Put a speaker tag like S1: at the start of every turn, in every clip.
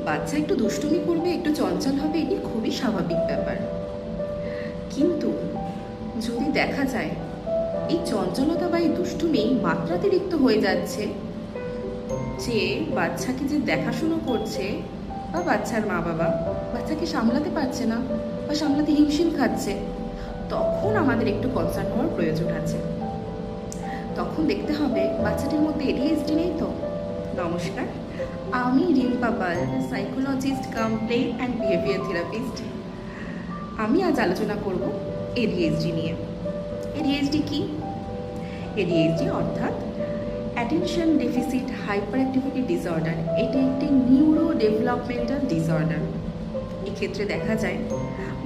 S1: বাচ্চা একটু দুষ্টুমি করবে, একটু চঞ্চল হবে, এটি খুবই স্বাভাবিক ব্যাপার। কিন্তু যদি দেখা যায় এই চঞ্চলতা বা এই দুষ্টুমি মাত্রাতিরিক্ত হয়ে যাচ্ছে, যে বাচ্চাকে যে দেখাশুনো করছে বা বাচ্চার মা বাবা বাচ্চাকে সামলাতে পারছে না বা সামলাতে হিমশিম খাচ্ছে, তখন আমাদের একটু কনসার্ন হওয়ার প্রয়োজন আছে। তখন দেখতে হবে বাচ্চাটির মধ্যে এডিএইচডি নেই তো। নমস্কার, আমি Rimpa Pal, psychologist cum play and behaviour therapist. আমি আজ আলোচনা করব এডিএইচডি নিয়ে। এডিএইচডি কি? এডিএইচডি অর্থাৎ attention deficit hyper activity disorder. এটি একটি নিউরো ডেভেলপমেন্টাল ডিসঅর্ডার। এক্ষেত্রে দেখা যায়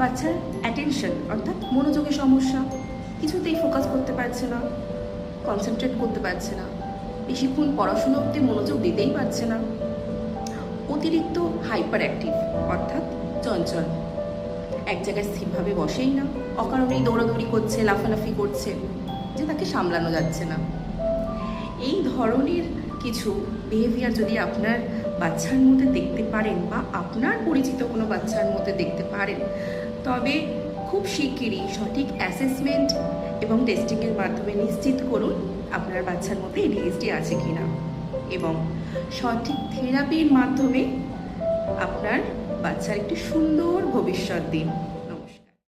S1: বাচ্চার অ্যাটেনশন অর্থাৎ মনোযোগের সমস্যা, কিছুতেই ফোকাস করতে পারছে না, কনসেন্ট্রেট করতে পারছে না, বেশিক্ষণ পড়াশুনো অবধি মনোযোগ দিতেই পারছে না। অতিরিক্ত হাইপার অ্যাক্টিভ অর্থাৎ চঞ্চল, এক জায়গায় স্থিরভাবে বসেই না, অকারণেই দৌড়াদৌড়ি করছে, লাফালাফি করছে, যে তাকে সামলানো যাচ্ছে না। এই ধরনের কিছু বিহেভিয়ার যদি আপনার বাচ্চার মধ্যে দেখতে পারেন বা আপনার পরিচিত কোনো বাচ্চার মধ্যে দেখতে পারেন, তবে খুব শিগগিরই সঠিক অ্যাসেসমেন্ট এবং টেস্টিংয়ের মাধ্যমে নিশ্চিত করুন আপনার বাচ্চার মধ্যে এডিএইচডি আছে কিনা, এবং সঠিক থেরাপির মাধ্যমে আপনার বাচ্চার একটি সুন্দর ভবিষ্যৎ দিন।